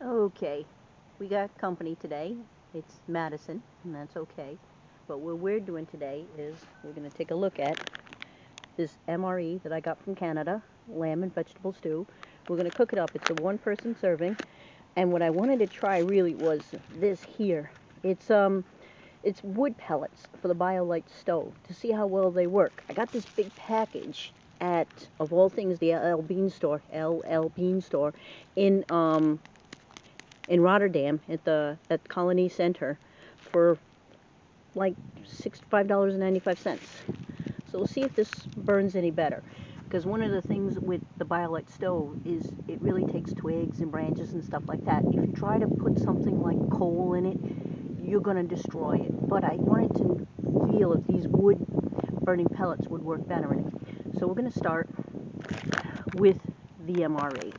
Okay, we got company today. It's Madison, and that's okay. But what we're doing today is we're going to take a look at this MRE that I got from Canada, lamb and vegetable stew. We're going to cook it up. It's a one-person serving, and what I wanted to try really was this here. It's wood pellets for the Biolite stove to see how well they work. I got this big package at, of all things, the LL Bean store in Rotterdam at Colony Center for like $5.95. So we'll see if this burns any better. Because one of the things with the Biolite stove is it really takes twigs and branches and stuff like that. If you try to put something like coal in it, you're going to destroy it. But I wanted to feel if these wood burning pellets would work better in it. So we're going to start with the MRE.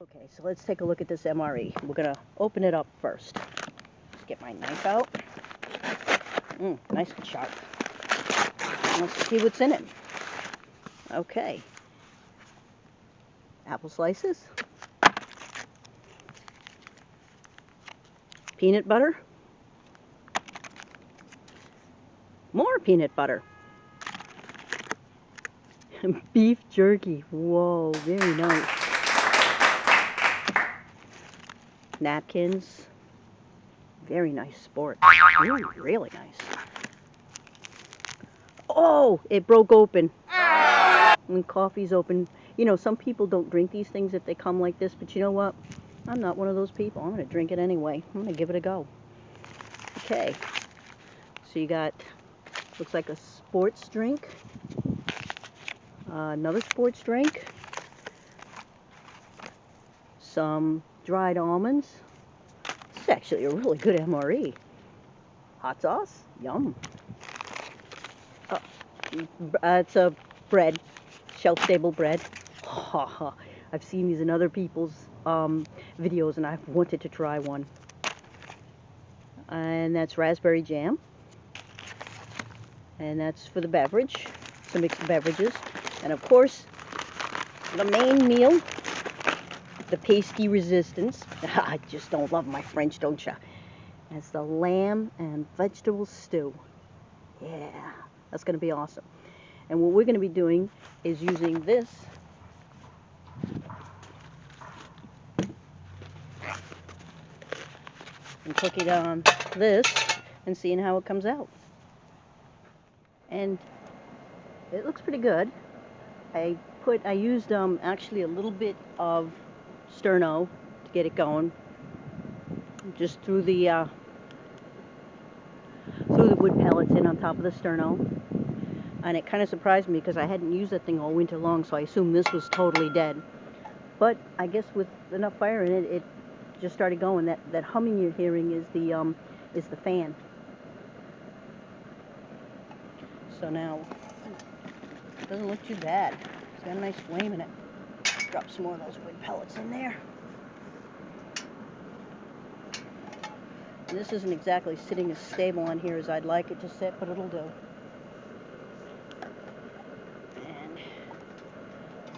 Okay, so let's take a look at this MRE. We're going to open it up first. Let's get my knife out. Nice and sharp. Let's see what's in it. Okay. Apple slices. Peanut butter. More peanut butter. Beef jerky. Whoa, very nice. Napkins. Very nice sport. Ooh, really nice. Oh, it broke open. When coffee's open, you know, some people don't drink these things if they come like this, but you know what? I'm not one of those people. I'm going to drink it anyway. I'm going to give it a go. Okay. So you got, looks like a sports drink. Another sports drink. Some dried almonds. This is actually a really good MRE. Hot sauce. Yum. It's a bread. Shelf-stable bread. I've seen these in other people's videos, and I've wanted to try one. And that's raspberry jam. And that's for the beverage, to mix the beverages. And of course, the main meal, the pasty resistance. I just don't love my French, don't ya? That's the lamb and vegetable stew. Yeah, that's going to be awesome. And what we're going to be doing is using this and cooking on this and seeing how it comes out. And it looks pretty good. I used actually a little bit of sterno to get it going. Just threw the wood pellets in on top of the sterno. And it kind of surprised me because I hadn't used that thing all winter long, so I assumed this was totally dead. But I guess with enough fire in it, it just started going. That humming you're hearing is the fan. So now, it doesn't look too bad. It's got a nice flame in it. Drop some more of those wood pellets in there. And this isn't exactly sitting as stable on here as I'd like it to sit, but it'll do. And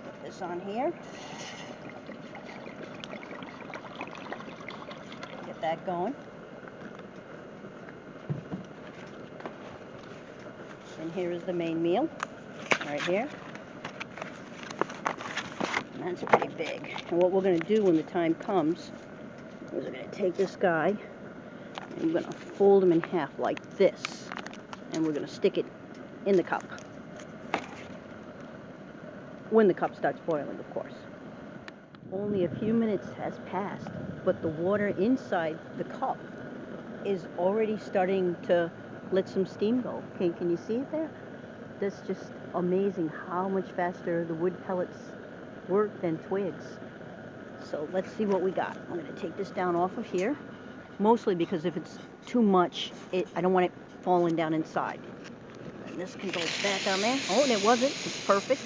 put this on here. Get that going. And here is the main meal, right here. And that's pretty big. And what we're going to do when the time comes is we're going to take this guy and we're going to fold him in half like this. And we're going to stick it in the cup. When the cup starts boiling, of course. Only a few minutes has passed, but the water inside the cup is already starting to let some steam go. Okay, can you see it there? That's just amazing how much faster the wood pellets work than twigs. So let's see what we got. I'm going to take this down off of here, mostly because if it's too much, I don't want it falling down inside. And this can go back on there. Oh, and it wasn't. It's perfect.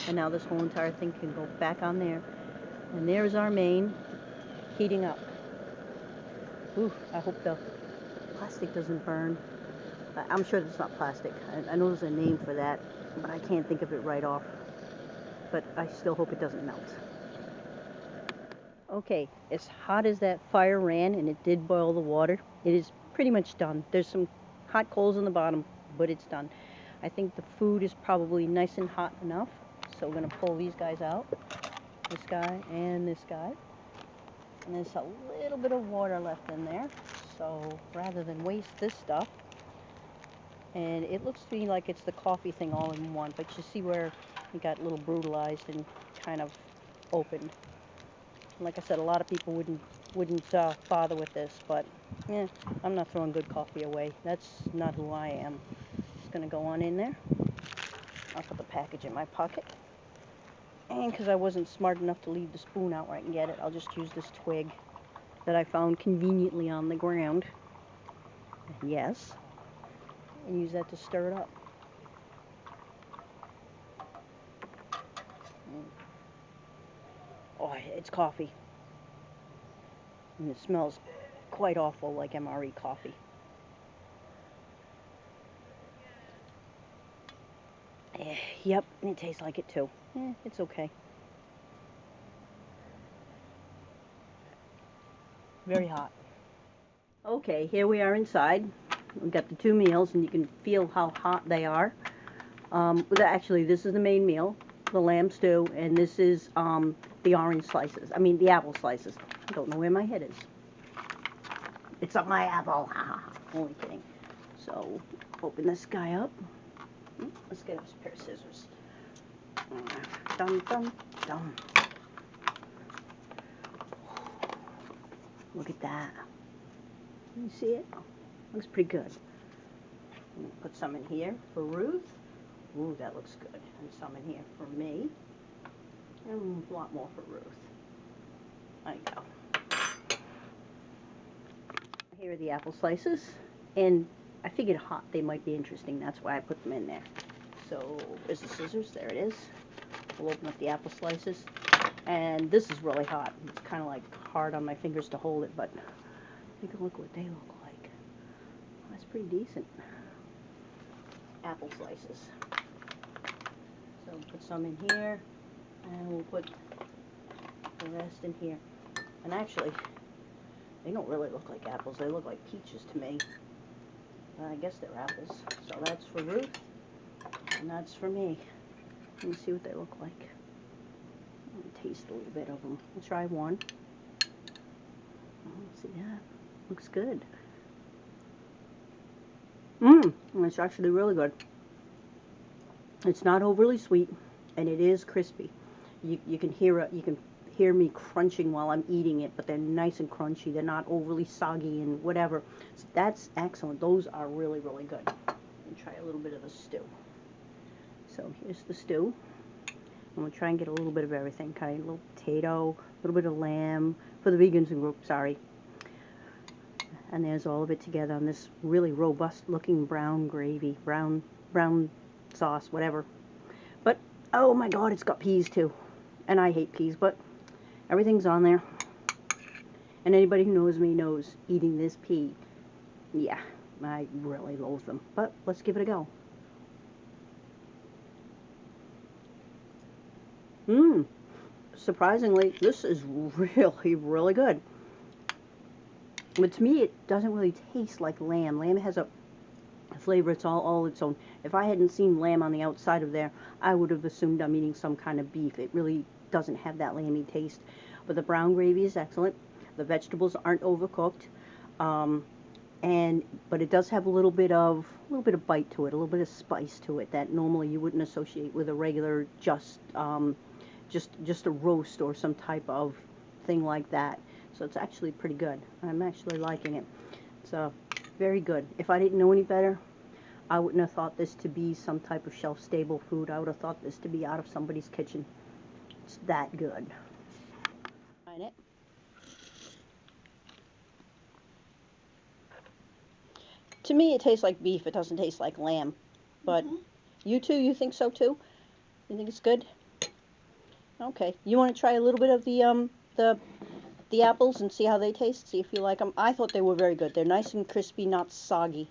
And now this whole entire thing can go back on there. And there's our main heating up. Ooh, I hope the plastic doesn't burn. I'm sure it's not plastic. I know there's a name for that, but I can't think of it right off. But I still hope it doesn't melt. Okay, as hot as that fire ran and it did boil the water, it is pretty much done. There's some hot coals in the bottom, but it's done. I think the food is probably nice and hot enough, so we're going to pull these guys out, this guy and this guy. And there's a little bit of water left in there, so rather than waste this stuff, and it looks to me like it's the coffee thing all in one, but you see where it got a little brutalized and kind of opened. Like I said, a lot of people wouldn't bother with this, but I'm not throwing good coffee away. That's not who I am. It's going to go on in there. I'll put the package in my pocket. And because I wasn't smart enough to leave the spoon out where I can get it, I'll just use this twig that I found conveniently on the ground. Yes. And use that to stir it up. Oh, it's coffee. And it smells quite awful like MRE coffee. Yep, and it tastes like it too. It's okay. Very hot. Okay, here we are inside. We've got the two meals, and you can feel how hot they are. Actually, this is the main meal, the lamb stew, and this is the orange slices. I mean, the apple slices. I don't know where my head is. It's on my apple. Only kidding. So, open this guy up. Let's get us a pair of scissors. Dum, dum, dum. Look at that. Can you see it? Looks pretty good. Put some in here for Ruth. Ooh, that looks good. And some in here for me. And a lot more for Ruth. There you go. Here are the apple slices. And I figured hot they might be interesting. That's why I put them in there. So, there's the scissors. There it is. We'll open up the apple slices. And this is really hot. It's kind of like hard on my fingers to hold it, but take a look what they look like. That's pretty decent. Apple slices. So we'll put some in here, and we'll put the rest in here. And actually, they don't really look like apples. They look like peaches to me. I guess they're apples. So that's for Ruth, and that's for me. Let me see what they look like. Taste a little bit of them. We'll try one. Oh, see that? Looks good. It's actually really good. It's not overly sweet, and it is crispy. You can hear me crunching while I'm eating it, but they're nice and crunchy. They're not overly soggy and whatever. So that's excellent. Those are really, really good. And try a little bit of the stew. So here's the stew. I'm going to try and get a little bit of everything. Kind of a little potato, a little bit of lamb, for the vegans in group, sorry. And there's all of it together on this really robust looking brown gravy, brown sauce, whatever. But, oh my god, it's got peas too. And I hate peas, but everything's on there. And anybody who knows me knows eating this pea, yeah, I really loathe them. But let's give it a go. Surprisingly, this is really, really good. But to me, it doesn't really taste like lamb. Lamb has a flavor, it's all its own. If I hadn't seen lamb on the outside of there, I would have assumed I'm eating some kind of beef. It really doesn't have that lamby taste. But the brown gravy is excellent. The vegetables aren't overcooked. But it does have a little bit of bite to it, a little bit of spice to it that normally you wouldn't associate with a regular just a roast or some type of thing like that. So it's actually pretty good. I'm actually liking it. It's very good. If I didn't know any better, I wouldn't have thought this to be some type of shelf-stable food. I would have thought this to be out of somebody's kitchen. It's that good. Trying it. To me, it tastes like beef. It doesn't taste like lamb. But you think so too? You think it's good? Okay. You want to try a little bit of the apples and see how they taste? See if you like them. I thought they were very good. They're nice and crispy, not soggy.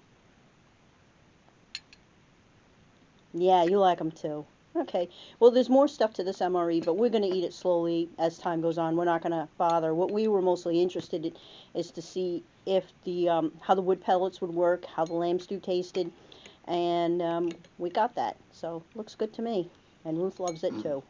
Yeah, you like them too. Okay. Well, there's more stuff to this MRE, but we're going to eat it slowly as time goes on. We're not going to bother. What we were mostly interested in is to see if the how the wood pellets would work, how the lamb stew tasted, and we got that. So looks good to me, and Ruth loves it too.